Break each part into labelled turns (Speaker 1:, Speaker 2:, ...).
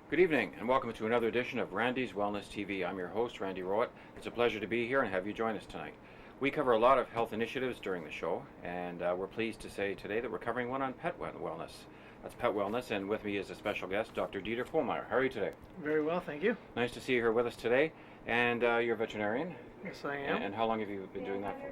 Speaker 1: Good evening and welcome to another edition of Randy's Wellness TV. I'm your host, Randy Rowett. It's a pleasure to be here and have you join us tonight. We cover a lot of health initiatives during the show, and we're pleased to say today that we're covering one on pet wellness. That's pet wellness, and with me is a special guest, Dr. Dieter Kohlmeyer. How are you today?
Speaker 2: Very well, thank you.
Speaker 1: Nice to see you here with us today. And you're a veterinarian?
Speaker 2: Yes, I am.
Speaker 1: And how long have you been doing that for?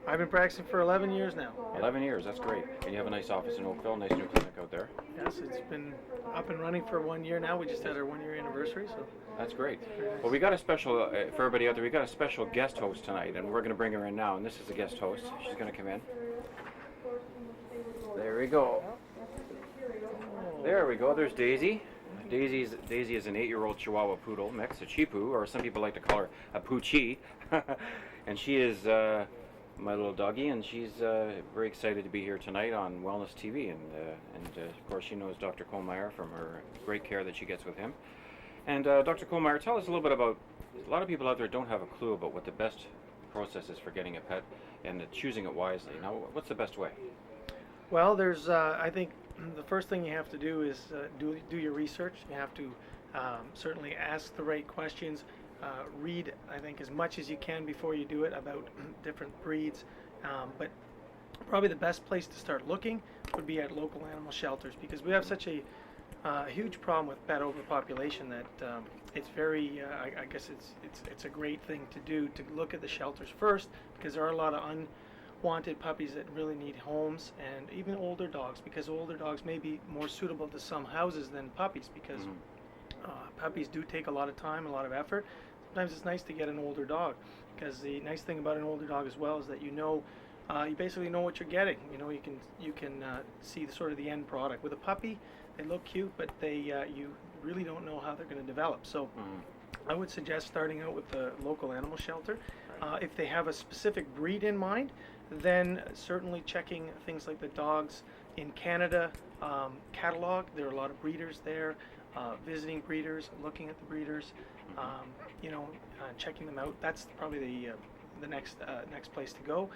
Speaker 2: I've been practicing for 11 years now.
Speaker 1: 11 years, that's great. And you have a nice office in Oakville, nice new clinic out there.
Speaker 2: Yes, it's been up and running for 1 year now. We just had our 1 year anniversary, so.
Speaker 1: That's great. Well, we got a special, for everybody out there, we got a special guest host tonight, and we're going to bring her in now, and this is the guest host. She's going to come in. There we go. There we go, there's Daisy. Daisy is an 8-year-old Chihuahua Poodle mix, a Chipu, or some people like to call her a Poochie. And she is my little doggy, and she's very excited to be here tonight on Wellness TV. And of course, she knows Dr. Kohlmeyer from her great care that she gets with him. And Dr. Kohlmeyer, tell us a little bit about, a lot of people out there don't have a clue about what the best process is for getting a pet and choosing it wisely. Now, what's the best way?
Speaker 2: Well, there's, I think the first thing you have to do is do your research. You have to certainly ask the right questions. Read, I think, as much as you can before you do it about different breeds. But probably the best place to start looking would be at local animal shelters, because we have such a huge problem with pet overpopulation that it's very, I guess it's a great thing to do, to look at the shelters first, because there are a lot of unwanted puppies that really need homes, and even older dogs, because older dogs may be more suitable to some houses than puppies, because puppies do take a lot of time, a lot of effort. Sometimes it's nice to get an older dog, because the nice thing about an older dog as well is that you basically know what you're getting. You can see sort of the end product. With a puppy, they look cute, but you really don't know how they're going to develop. So I would suggest starting out with the local animal shelter. If they have a specific breed in mind, then certainly checking things like the Dogs in Canada catalog. There are a lot of breeders there, visiting breeders, looking at the breeders, checking them out. That's probably the next place to go.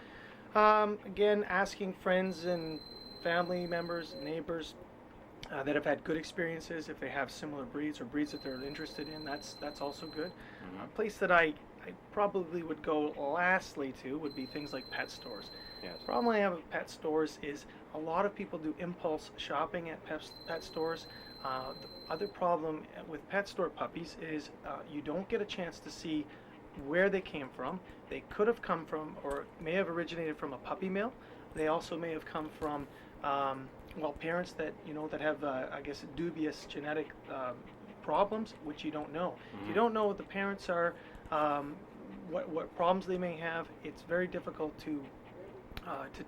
Speaker 2: Again, asking friends and family members, neighbors that have had good experiences, if they have similar breeds or breeds that they're interested in, that's also good. A place that I probably would go lastly to would be things like pet stores.
Speaker 1: Yes.
Speaker 2: The problem I have with pet stores is a lot of people do impulse shopping at pet stores. The other problem with pet store puppies is you don't get a chance to see where they came from. They could have come from, or may have originated from, a puppy mill. They also may have come from parents that that have I guess dubious genetic problems, which you don't know. If you don't know what the parents are, what problems they may have, it's very difficult to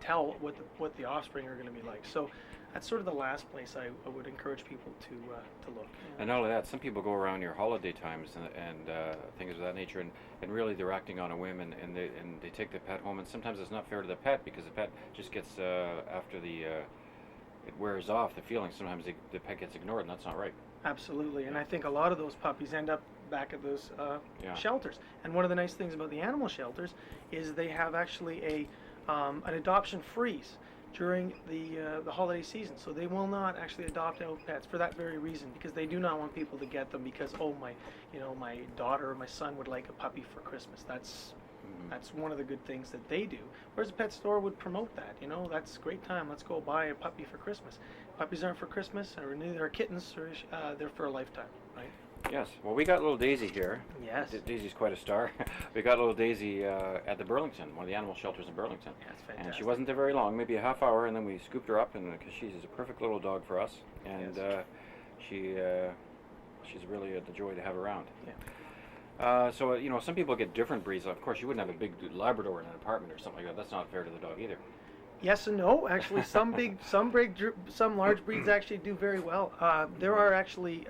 Speaker 2: tell what the offspring are going to be like. So that's sort of the last place I would encourage people to look.
Speaker 1: And not only that, some people go around your holiday times and things of that nature, and really they're acting on a whim, and they take the pet home, and sometimes it's not fair to the pet, because the pet just gets after it wears off the feeling. Sometimes the pet gets ignored, and that's not right.
Speaker 2: Absolutely, and I think a lot of those puppies end up back at those shelters. And one of the nice things about the animal shelters is they have actually an adoption freeze during the holiday season, so they will not actually adopt out pets for that very reason, because they do not want people to get them because my daughter or my son would like a puppy for Christmas. That's one of the good things that they do. Whereas a pet store would promote that. That's a great time. Let's go buy a puppy for Christmas. Puppies aren't for Christmas, or neither are kittens, or they're for a lifetime, right?
Speaker 1: Yes. Well, we got little Daisy here.
Speaker 2: Yes.
Speaker 1: Daisy's quite a star. We got little Daisy at the Burlington, one of the animal shelters in Burlington.
Speaker 2: That's fantastic.
Speaker 1: And she wasn't there very long, maybe a half hour, and then we scooped her up, and because she's a perfect little dog for us, and she's really the joy to have around.
Speaker 2: Yeah.
Speaker 1: So some people get different breeds. Of course, you wouldn't have a big Labrador in an apartment or something like that. That's not fair to the dog either.
Speaker 2: Yes and no. Actually, some large breeds actually do very well. There are actually,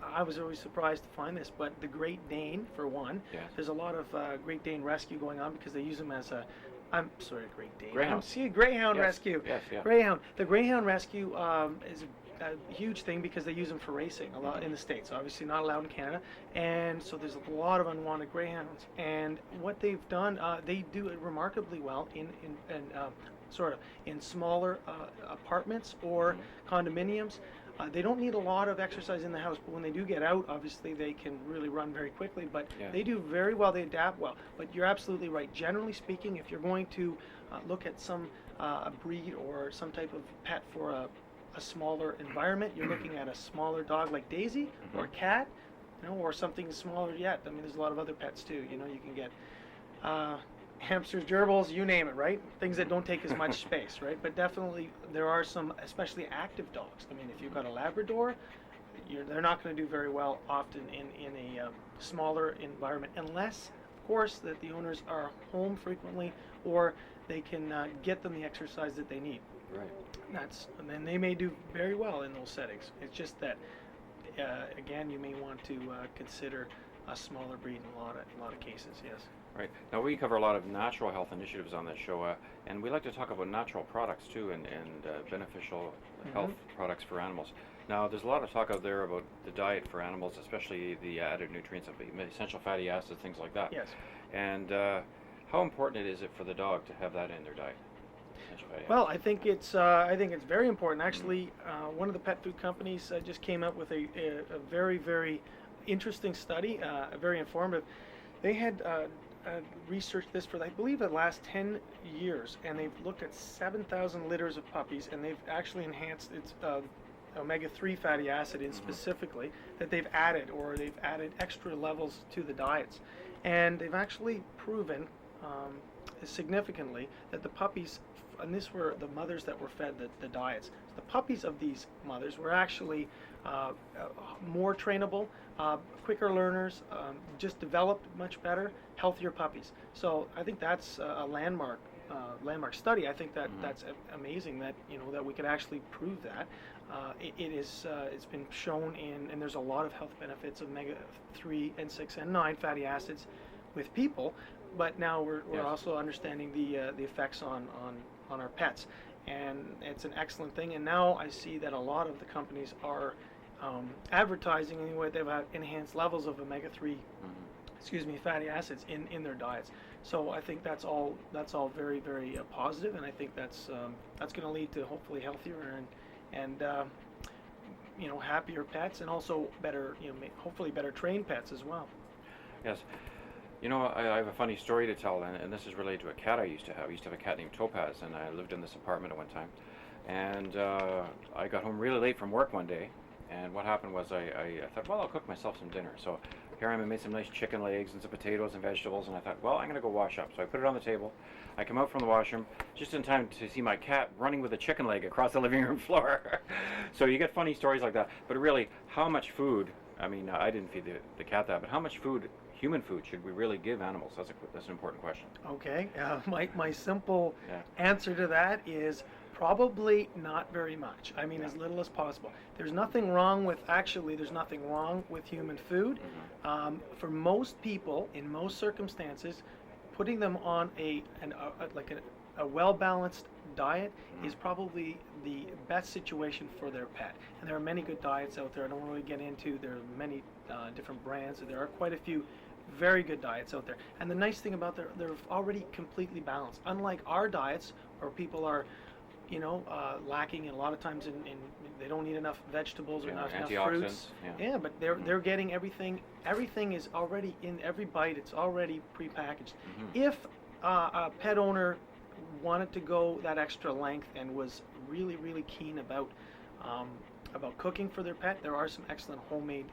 Speaker 2: I was always surprised to find this, but the Great Dane, for one, there's a lot of Great Dane rescue going on, because they use them as Great Dane.
Speaker 1: Greyhound.
Speaker 2: Greyhound
Speaker 1: Yes.
Speaker 2: rescue.
Speaker 1: Yes, yeah.
Speaker 2: Greyhound. The Greyhound rescue is a huge thing, because they use them for racing a lot in the States. Obviously not allowed in Canada, and so there's a lot of unwanted greyhounds. And what they've done, they do it remarkably well in sort of in smaller apartments or condominiums. They don't need a lot of exercise in the house, but when they do get out, obviously they can really run very quickly, but they do very well, they adapt well. But you're absolutely right. Generally speaking, if you're going to look at some a breed or some type of pet for a smaller environment, you're looking at a smaller dog like Daisy or a cat, or something smaller yet. I mean, there's a lot of other pets too. You can get hamsters, gerbils, you name it, right? Things that don't take as much space, right? But definitely there are some, especially active dogs. I mean, if you've got a Labrador, they're not going to do very well often in a smaller environment, unless, of course, that the owners are home frequently or they can get them the exercise that they need.
Speaker 1: Right.
Speaker 2: And then they may do very well in those settings. It's just that, again, you may want to consider a smaller breed in a lot of cases. Yes.
Speaker 1: Right. Now we cover a lot of natural health initiatives on this show, and we like to talk about natural products too, and beneficial health products for animals. Now there's a lot of talk out there about the diet for animals, especially the added nutrients of essential fatty acids, things like that.
Speaker 2: Yes.
Speaker 1: And how important is it for the dog to have that in their diet?
Speaker 2: Well, I think it's very important. Actually, one of the pet food companies just came up with a very, very interesting study, very informative. They had researched this for, I believe, the last 10 years, and they've looked at 7,000 litters of puppies, and they've actually enhanced its omega-3 fatty acid in specifically that they've added extra levels to the diets. And they've actually proven significantly that the puppies, and these were the mothers that were fed the diets, the puppies of these mothers were actually more trainable, quicker learners, just developed much better, healthier puppies. So I think that's a landmark study. I think that's amazing that that we could actually prove that. It's been shown and there's a lot of health benefits of omega-3 and 6 and 9 fatty acids with people, but now we're also understanding the effects on our pets, and it's an excellent thing. And now I see that a lot of the companies are advertising anyway. They've had enhanced levels of omega-3 fatty acids in their diets. So I think that's all very, very positive, and I think that's going to lead to hopefully healthier and happier pets, and also better, hopefully better trained pets as well.
Speaker 1: Yes. I have a funny story to tell, and this is related to a cat I used to have. I used to have a cat named Topaz, and I lived in this apartment at one time. And I got home really late from work one day, and what happened was I thought, well, I'll cook myself some dinner. So here I made some nice chicken legs and some potatoes and vegetables, and I thought, well, I'm going to go wash up. So I put it on the table. I come out from the washroom just in time to see my cat running with a chicken leg across the living room floor. So you get funny stories like that. But really, how much food, I mean, I didn't feed the cat that, but how much food, human food, should we really give animals? That's an important question. Okay.
Speaker 2: My simple answer to that is probably not very much. I mean, as little as possible. There's nothing wrong with human food. For most people, in most circumstances, putting them on a well-balanced diet is probably the best situation for their pet. And there are many good diets out there. I don't really get into. There are many different brands. There are quite a few very good diets out there. And the nice thing about they're already completely balanced. Unlike our diets, where people are lacking, and a lot of times in they don't eat enough vegetables or not enough fruits. But they're getting everything. Everything is already in every bite. It's already prepackaged. If a pet owner wanted to go that extra length and was really, really keen about cooking for their pet, there are some excellent homemade,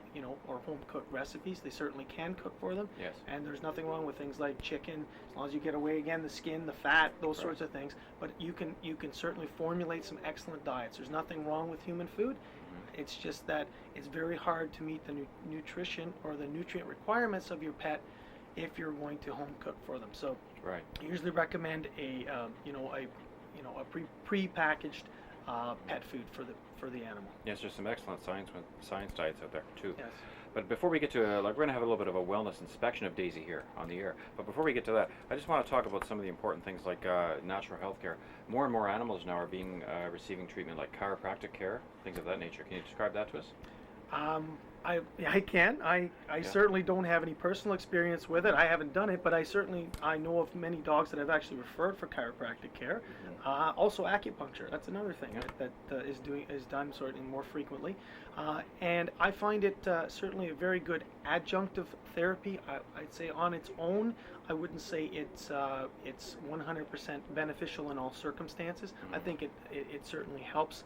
Speaker 2: or home cooked recipes. They certainly can cook for them.
Speaker 1: Yes.
Speaker 2: And there's nothing wrong with things like chicken, as long as you get away again the skin, the fat, those sorts of things. But you can certainly formulate some excellent diets. There's nothing wrong with human food. It's just that it's very hard to meet the nutrition or the nutrient requirements of your pet if you're going to home cook for them. So I usually recommend a pre-packaged pet food for the animal.
Speaker 1: Yes, there's some excellent science diets out there too.
Speaker 2: Yes.
Speaker 1: But before we get to we're going to have a little bit of a wellness inspection of Daisy here on the air. But before we get to that, I just want to talk about some of the important things like natural health care. More and more animals now are receiving treatment like chiropractic care, things of that nature. Can you describe that to us?
Speaker 2: I can. I certainly don't have any personal experience with it. I haven't done it, but I know of many dogs that I've actually referred for chiropractic care. Also acupuncture. That's another thing that is done sort of more frequently, and I find it certainly a very good adjunctive therapy. I'd say on its own, I wouldn't say it's 100% beneficial in all circumstances. I think it certainly helps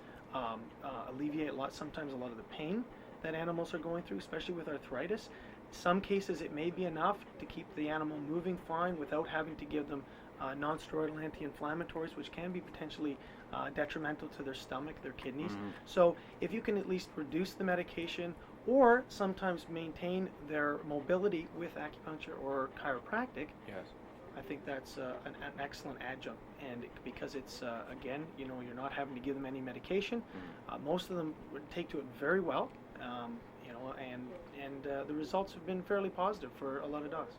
Speaker 2: alleviate sometimes a lot of the pain that animals are going through, especially with arthritis. Some cases it may be enough to keep the animal moving fine without having to give them non-steroidal anti-inflammatories, which can be potentially detrimental to their stomach, their kidneys. So if you can at least reduce the medication or sometimes maintain their mobility with acupuncture or chiropractic, I think that's an excellent adjunct. And because it's, again, you're not having to give them any medication. Most of them would take to it very well. And the results have been fairly positive for a lot of dogs.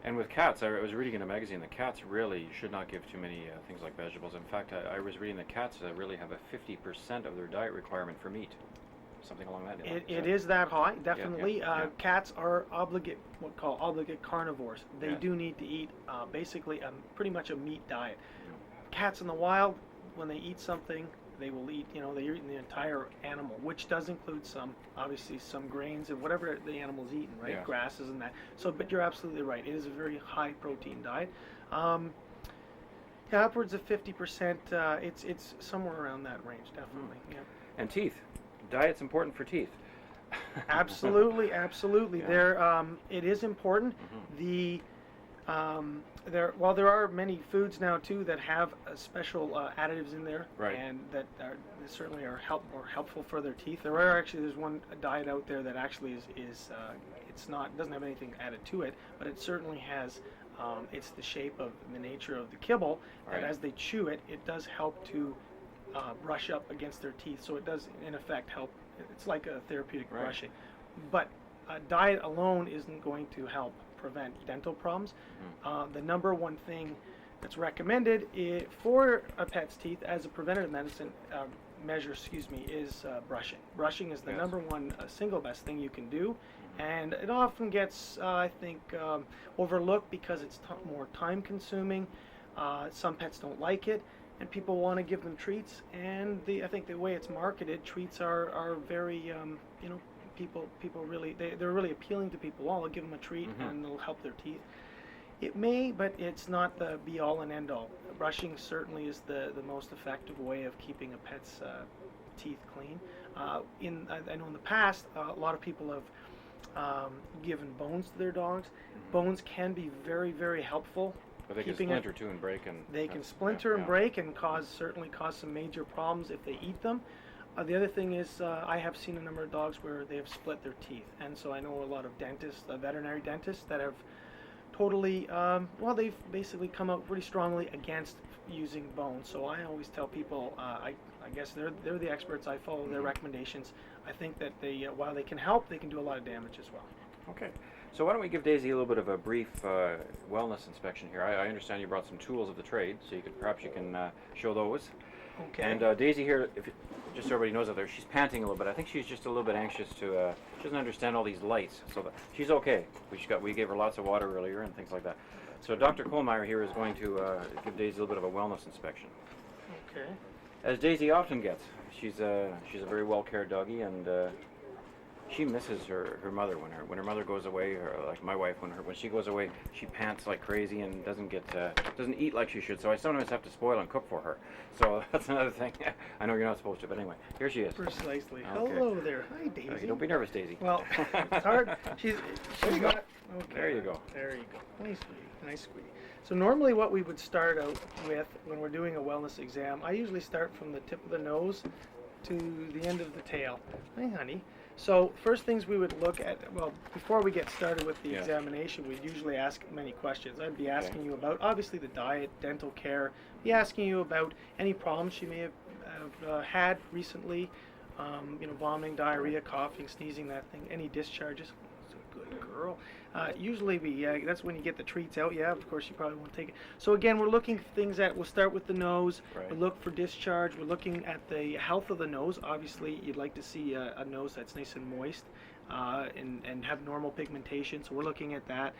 Speaker 1: And with cats, I was reading in a magazine that cats really should not give too many things like vegetables. In fact, I was reading that cats really have a 50% of their diet requirement for meat. Something along that line.
Speaker 2: It is that high, definitely. Cats are obligate carnivores. They do need to eat basically pretty much a meat diet. Cats in the wild, when they eat something, they will eat, they're eating the entire animal, which does include obviously some grains and whatever the animal's eating, right? Grasses and that. So, but you're absolutely right. It is a very high protein diet. Upwards of 50%. It's somewhere around that range, definitely.
Speaker 1: And teeth. Diet's important for teeth.
Speaker 2: Absolutely. There, it is important. There are many foods now too that have special additives in there, and that certainly are more helpful for their teeth. There's one diet out there that actually doesn't have anything added to it, but it certainly has. It's the shape of the nature of the kibble that as they chew it, it does help to brush up against their teeth. So it does in effect help. It's like a therapeutic brushing, but diet alone isn't going to help prevent dental problems. The number one thing that's recommended for a pet's teeth as a preventative medicine measure, is brushing. Brushing is the number one single best thing you can do, and it often gets, I think, overlooked because it's more time consuming. Some pets don't like it, and people want to give them treats, and I think the way it's marketed, treats are very, people really, they're really appealing to people. Well, I'll give them a treat and it'll help their teeth. It may, but it's not the be all and end all. Brushing certainly is the most effective way of keeping a pet's teeth clean. I know in the past, a lot of people have given bones to their dogs. Bones can be very, very helpful.
Speaker 1: But they can splinter too and break.
Speaker 2: They can splinter and break and certainly cause some major problems if they eat them. The other thing is I have seen a number of dogs where they have split their teeth, and so I know a lot of dentists, veterinary dentists, that have totally, they've basically come out pretty strongly against using bones. So I always tell people, I guess they're the experts. I follow their recommendations. I think that while they can help, they can do a lot of damage as well.
Speaker 1: Okay. So why don't we give Daisy a little bit of a brief wellness inspection here. I understand you brought some tools of the trade, so perhaps you can show those.
Speaker 2: Okay.
Speaker 1: And Daisy here, just so everybody knows out there, she's panting a little bit. I think she's just a little bit anxious to. She doesn't understand all these lights, so she's okay. We gave her lots of water earlier and things like that. So Dr. Kohlmeyer here is going to give Daisy a little bit of a wellness inspection.
Speaker 2: Okay.
Speaker 1: As Daisy often gets, she's a very well cared doggie, and she misses her mother when her mother goes away. Like my wife, when she goes away, she pants like crazy and doesn't eat like she should. So I sometimes have to spoil and cook for her. So that's another thing. I know you're not supposed to, but anyway, here she is.
Speaker 2: Precisely.
Speaker 1: Okay.
Speaker 2: Hello there. Hi, Daisy.
Speaker 1: Don't be nervous, Daisy.
Speaker 2: Well, it's hard. She's got. Okay.
Speaker 1: There you go.
Speaker 2: There you go. Nice sweetie. Nice sweetie. So normally what we would start out with when we're doing a wellness exam, I usually start from the tip of the nose to the end of the tail. Hi, honey. So first things we would look at, before we get started with the examination, we'd usually ask many questions. I'd be asking you about, obviously, the diet, dental care, be asking you about any problems she may have had recently, vomiting, diarrhea, coughing, sneezing, that thing, any discharges. So Good girl. Usually that's when you get the treats out. Yeah, of course you probably won't take it. So again, we're looking for things that we'll start with the nose.
Speaker 1: Right.
Speaker 2: We look for discharge. We're looking at the health of the nose. Obviously, you'd like to see a nose that's nice and moist. And have normal pigmentation, so we're looking at that.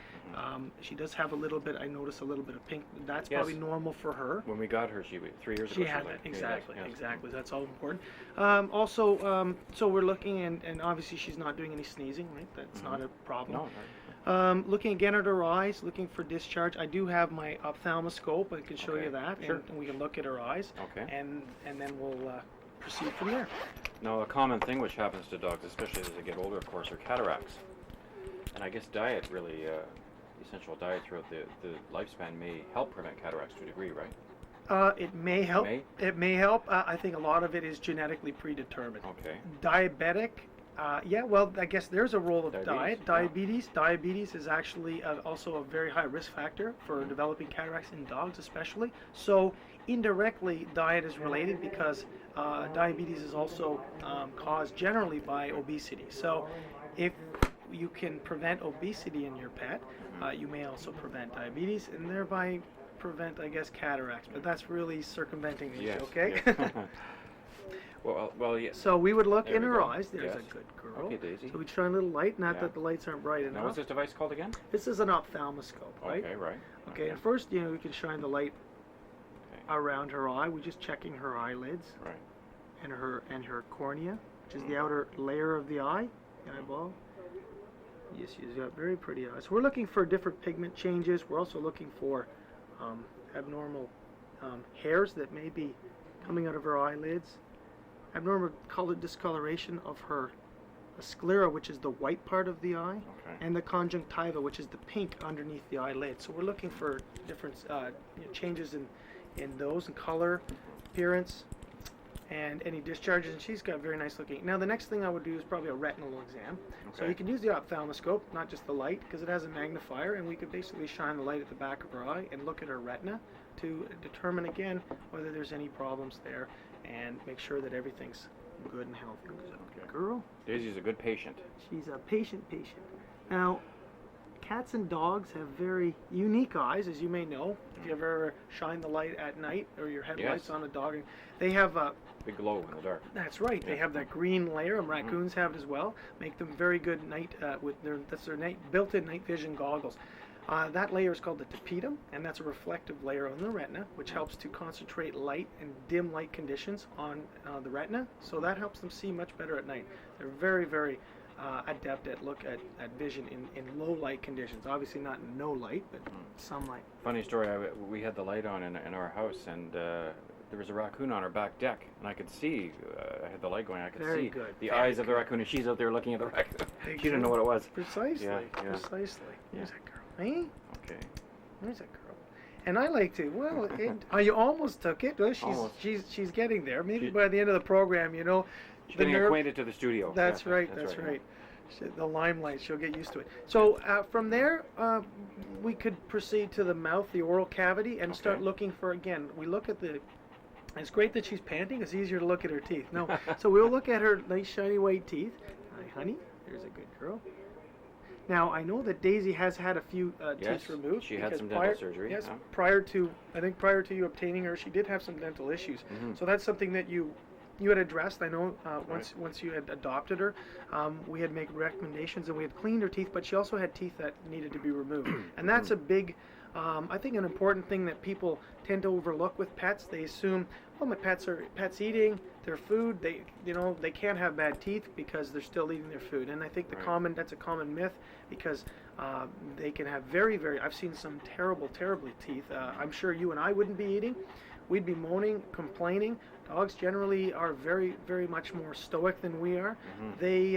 Speaker 2: She does have a little bit, I notice a little bit of pink. That's probably normal for her.
Speaker 1: When we got her, 3 years ago.
Speaker 2: She had that, exactly,
Speaker 1: yes.
Speaker 2: exactly. That's all important. So we're looking, and obviously she's not doing any sneezing, right? That's not a problem.
Speaker 1: No.
Speaker 2: Looking again at her eyes, looking for discharge. I do have my ophthalmoscope. I can show you that,
Speaker 1: Sure.
Speaker 2: and we can look at her eyes.
Speaker 1: Okay.
Speaker 2: And then we'll proceed from there.
Speaker 1: Now, a common thing which happens to dogs, especially as they get older, of course, are cataracts. And I guess diet really, essential diet throughout the lifespan may help prevent cataracts to a degree, right?
Speaker 2: It may help. It may help. I think a lot of it is genetically predetermined.
Speaker 1: Okay.
Speaker 2: Diabetic, yeah, well, I guess there's a role of diet.
Speaker 1: Diabetes.
Speaker 2: Diabetes is actually also a very high risk factor for developing cataracts in dogs especially. So indirectly, diet is related because diabetes is also caused generally by obesity. So if you can prevent obesity in your pet, you may also prevent diabetes and thereby prevent, I guess, cataracts. But that's really circumventing the issue, okay?
Speaker 1: Yes. Well, yes.
Speaker 2: So we would look
Speaker 1: There
Speaker 2: in
Speaker 1: we
Speaker 2: her
Speaker 1: go.
Speaker 2: eyes. There's
Speaker 1: Yes.
Speaker 2: a good girl.
Speaker 1: Okay, Daisy.
Speaker 2: So we try a little light, not
Speaker 1: Yeah.
Speaker 2: that the lights aren't bright
Speaker 1: Now,
Speaker 2: enough.
Speaker 1: what's this device called again?
Speaker 2: This is an ophthalmoscope, right?
Speaker 1: Okay, right.
Speaker 2: Okay, and first, we can shine the light
Speaker 1: Okay.
Speaker 2: around her eye. We're just checking her eyelids
Speaker 1: Right.
Speaker 2: and her cornea, which is the outer layer of the eye, the eyeball. Yes, she's got very pretty eyes. So we're looking for different pigment changes. We're also looking for abnormal hairs that may be coming out of her eyelids. Abnormal discoloration of her sclera, which is the white part of the eye,
Speaker 1: Okay.
Speaker 2: and the conjunctiva, which is the pink underneath the eyelid. So we're looking for different changes in those, in color, appearance, and any discharges. And she's got very nice looking. Now the next thing I would do is probably a retinal exam. So
Speaker 1: Okay.
Speaker 2: you can use the ophthalmoscope, not just the light, because it has a magnifier, and we could basically shine the light at the back of her eye and look at her retina to determine again whether there's any problems there and make sure that everything's good and healthy.
Speaker 1: Okay.
Speaker 2: Girl,
Speaker 1: Daisy's a good patient.
Speaker 2: she's a patient. Now, cats and dogs have very unique eyes, as you may know. If you ever shine the light at night or your headlights
Speaker 1: Yes.
Speaker 2: on a dog, they have a.
Speaker 1: Big glow in the dark.
Speaker 2: That's right. They
Speaker 1: Yeah.
Speaker 2: have that green layer, and raccoons have it as well. Make them very good night that's their built-in night vision goggles. That layer is called the tapetum, and that's a reflective layer on the retina, which helps to concentrate light in dim light conditions on the retina. So that helps them see much better at night. They're very, very adept at vision in low light conditions. Obviously not in no light, but some light.
Speaker 1: Funny story, we had the light on in our house, and there was a raccoon on our back deck, and I could see, I had the light going, I could
Speaker 2: Very
Speaker 1: see
Speaker 2: good,
Speaker 1: the
Speaker 2: very
Speaker 1: eyes of the
Speaker 2: good.
Speaker 1: raccoon, and she's out there looking at the raccoon. She
Speaker 2: Exactly.
Speaker 1: didn't know what it was.
Speaker 2: Precisely.
Speaker 1: Yeah.
Speaker 2: Precisely.
Speaker 1: Yeah.
Speaker 2: There's that girl. Hey,
Speaker 1: Okay.
Speaker 2: there's that girl. And I like to. Well, you almost took it. Well,
Speaker 1: Almost.
Speaker 2: she's getting there. Maybe
Speaker 1: She-
Speaker 2: by the end of the program,
Speaker 1: She's
Speaker 2: the
Speaker 1: getting
Speaker 2: nerve.
Speaker 1: acquainted to the studio.
Speaker 2: That's
Speaker 1: Yeah,
Speaker 2: right. That's right. The limelight. She'll get used to it. So from there, we could proceed to the mouth, the oral cavity, and start
Speaker 1: Okay.
Speaker 2: looking for. Again, we look at the. It's great that she's panting. It's easier to look at her teeth. No, so we'll look at her nice shiny white teeth. Hi, honey. There's a good girl. Now I know that Daisy has had a few
Speaker 1: Yes,
Speaker 2: teeth removed.
Speaker 1: she had
Speaker 2: because
Speaker 1: some dental surgery,
Speaker 2: Yes,
Speaker 1: yeah.
Speaker 2: prior to you obtaining her, she did have some dental issues.
Speaker 1: Mhm.
Speaker 2: So that's something that you had addressed. I know once you had adopted her, we had made recommendations and we had cleaned her teeth, but she also had teeth that needed to be removed, and that's a big. I think an important thing that people tend to overlook with pets. They assume, well, my pet's eating their food. They can't have bad teeth because they're still eating their food. And I think that's a common myth because they can have very, very. I've seen some terrible teeth. I'm sure you and I wouldn't be eating. We'd be moaning, complaining. Dogs generally are very, very much more stoic than we are. They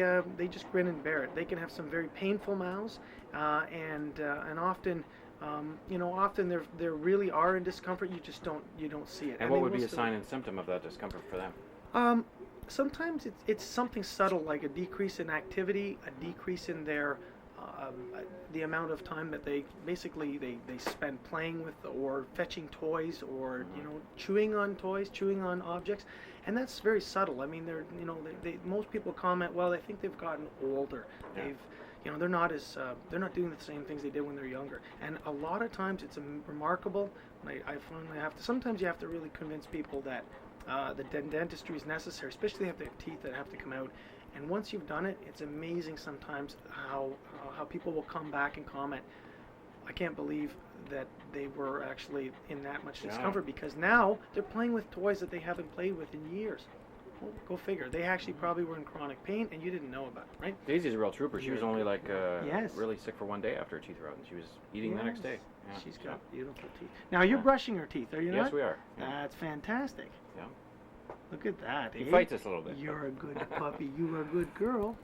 Speaker 2: just grin and bear it. They can have some very painful mouths, and often. Often they really are in discomfort. You don't see it.
Speaker 1: And what would be a sign and symptom of that discomfort for them?
Speaker 2: Sometimes it's something subtle, like a decrease in activity, a decrease in their the amount of time that they spend playing with or fetching toys or chewing on toys, chewing on objects, and that's very subtle. I mean, most people comment, well, they think they've gotten older.
Speaker 1: Yeah.
Speaker 2: you know, they're not doing the same things they did when they're younger. And a lot of times it's remarkable. I finally have to. Sometimes you have to really convince people that the dentistry is necessary, especially if they have teeth that have to come out. And once you've done it, it's amazing sometimes how people will come back and comment, I can't believe that they were actually in that much discomfort, because now they're playing with toys that they haven't played with in years. Well, go figure. They actually probably were in chronic pain and you didn't know about it, right?
Speaker 1: Daisy's a real trooper. She was only like
Speaker 2: Yes.
Speaker 1: really sick for one day after her teeth were out, and she was eating the next day. Yeah.
Speaker 2: She's got beautiful teeth. Now you're brushing her teeth, are you not?
Speaker 1: Yes, we are. Yeah.
Speaker 2: That's fantastic.
Speaker 1: Yeah.
Speaker 2: Look at that.
Speaker 1: He fights us a little bit.
Speaker 2: You're a good puppy. You are a good girl.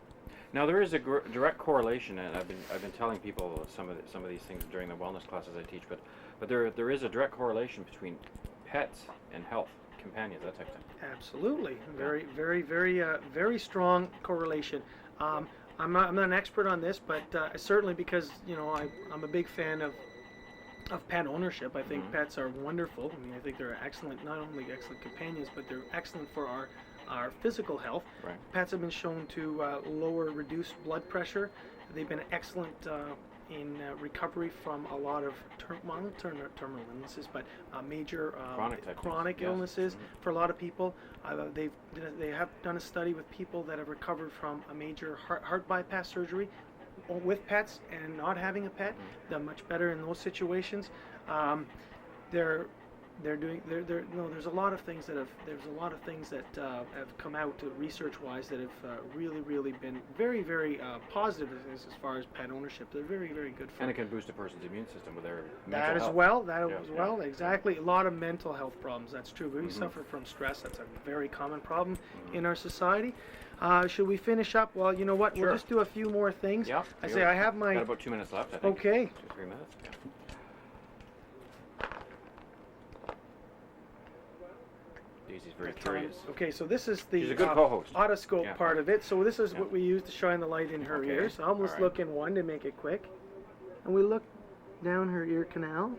Speaker 1: Now there is a direct correlation, and I've been telling people some of these things during the wellness classes I teach, but there is a direct correlation between pets and health, companions, that type of thing.
Speaker 2: Absolutely, very strong correlation. I'm not an expert on this, but certainly because I'm a big fan of pet ownership. I think pets are wonderful. I mean, I think they're excellent, not only excellent companions, but they're excellent for our physical health.
Speaker 1: Right.
Speaker 2: Pets have been shown to reduce blood pressure. They've been excellent in recovery from a lot of terminal illnesses, but major chronic illnesses for a lot of people. They have done a study with people that have recovered from a major heart bypass surgery with pets and not having a pet. They're much better in those situations. There's a lot of things that have come out research-wise that have really been very positive as far as pet ownership. They're very good for.
Speaker 1: And it can boost a person's immune system with their mental
Speaker 2: That
Speaker 1: health.
Speaker 2: as well, exactly. A lot of mental health problems. That's true. We suffer from stress. That's a very common problem in our society. Should we finish up? Well, you know what?
Speaker 1: Sure.
Speaker 2: We'll just do a few more things.
Speaker 1: Yeah.
Speaker 2: I have my.
Speaker 1: Got about 2 minutes left, I think.
Speaker 2: Okay.
Speaker 1: 2-3 minutes. Yeah. Daisy's very curious.
Speaker 2: Okay, so this is the
Speaker 1: She's a good co-host.
Speaker 2: otoscope part of it. So this is what we use to shine the light in her
Speaker 1: Okay.
Speaker 2: ears. So I'll almost look in one to make it quick. And we look down her ear canal,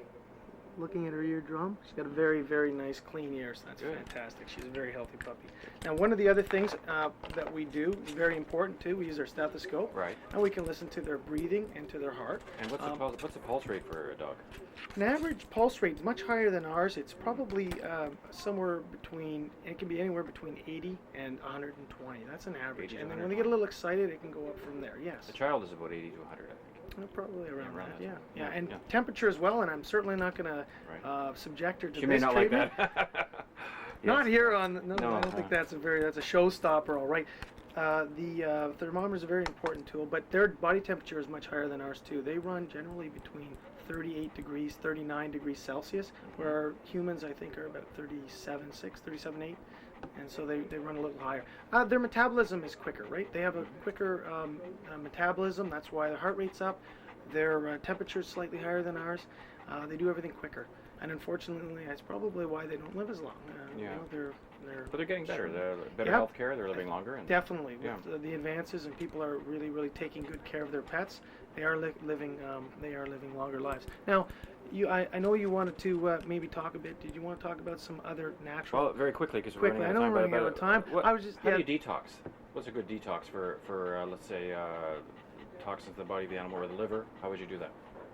Speaker 2: looking at her eardrum. She's got a very nice clean ear, so that's fantastic. She's a very healthy puppy. Now, one of the other things that we do, very important too, we use our stethoscope.
Speaker 1: Right.
Speaker 2: And we can listen to their breathing and to their heart.
Speaker 1: And what's the pulse rate for a dog?
Speaker 2: An average pulse rate is much higher than ours. It's probably somewhere between, it can be anywhere between 80 and 120. That's an average. And then when they get a little excited, it can go up from there, yes.
Speaker 1: The child is about 80 to 100, I think.
Speaker 2: Probably around that, yeah. And
Speaker 1: Yeah.
Speaker 2: temperature as well, and I'm certainly not going to subject her to
Speaker 1: She
Speaker 2: this
Speaker 1: may not
Speaker 2: treatment.
Speaker 1: like that.
Speaker 2: Not here on, no,
Speaker 1: No,
Speaker 2: I don't think that's a showstopper, all right. The thermometer is a very important tool, but their body temperature is much higher than ours too. They run generally between 38 degrees, 39 degrees Celsius, where humans, I think, are about 37.6, 37.8, and so they run a little higher. Their metabolism is quicker, right? They have a quicker metabolism. That's why their heart rate's up. Their temperature is slightly higher than ours. They do everything quicker, and unfortunately, that's probably why they don't live as long.
Speaker 1: But they're getting better. They're better health care. They're living longer. And
Speaker 2: definitely, with the advances, and people are really taking good care of their pets. They are living longer lives. Now, I know you wanted to maybe talk a bit. Did you want to talk about some other natural?
Speaker 1: Well, very quickly, because we're running out of time.
Speaker 2: I know we're running out of time. I was just.
Speaker 1: How do you detox? What's a good detox for let's say toxins in the body of the animal or the liver? How would you do that?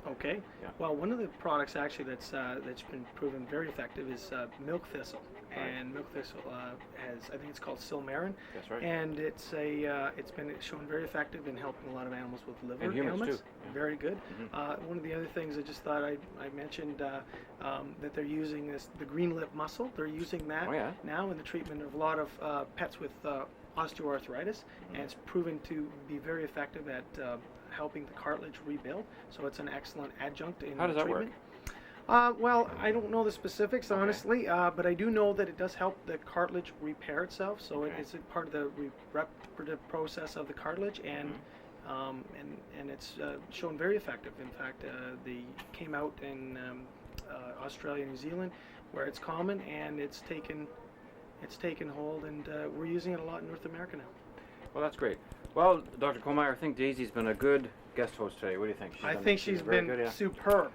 Speaker 2: Okay.
Speaker 1: Yeah.
Speaker 2: Well, one of the products actually that's been proven very effective is milk thistle. Right. And milk thistle has, I think it's called Silmarin.
Speaker 1: That's right.
Speaker 2: And it's been shown very effective in helping a lot of animals with liver
Speaker 1: and humans
Speaker 2: ailments.
Speaker 1: too. Yeah.
Speaker 2: Very good. One of the other things I just thought I mentioned that they're using the green lip mussel. They're using that now in the treatment of a lot of pets with osteoarthritis, and it's proven to be very effective at helping the cartilage rebuild. So it's an excellent adjunct in
Speaker 1: How does that
Speaker 2: treatment.
Speaker 1: work?
Speaker 2: Well, I don't know the specifics, honestly, but I do know that it does help the cartilage repair itself. So it's a part of the reparative process of the cartilage, and it's shown very effective. In fact, they came out in Australia and New Zealand, where it's common, and it's taken hold, and we're using it a lot in North America now.
Speaker 1: Well, that's great. Well, Dr. Kohlmeyer, I think Daisy's been a good guest host today. What do you think?
Speaker 2: I think she's been
Speaker 1: good,
Speaker 2: superb.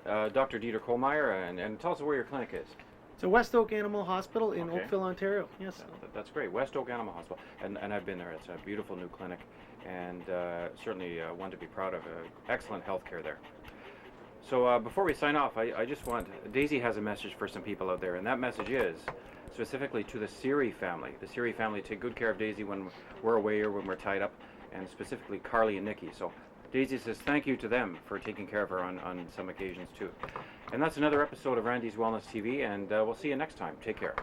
Speaker 1: Dr. Dieter Kohlmeyer, and tell us where your clinic is.
Speaker 2: It's a West Oak Animal Hospital in Oakville, Ontario. Yes.
Speaker 1: That's great. West Oak Animal Hospital. And I've been there. It's a beautiful new clinic. and certainly one to be proud of. Excellent health care there. So before we sign off, I just want, Daisy has a message for some people out there, and that message is specifically to the Siri family. The Siri family take good care of Daisy when we're away or when we're tied up, and specifically Carly and Nikki. So Daisy says thank you to them for taking care of her on some occasions too. And that's another episode of Randy's Wellness TV, and we'll see you next time. Take care.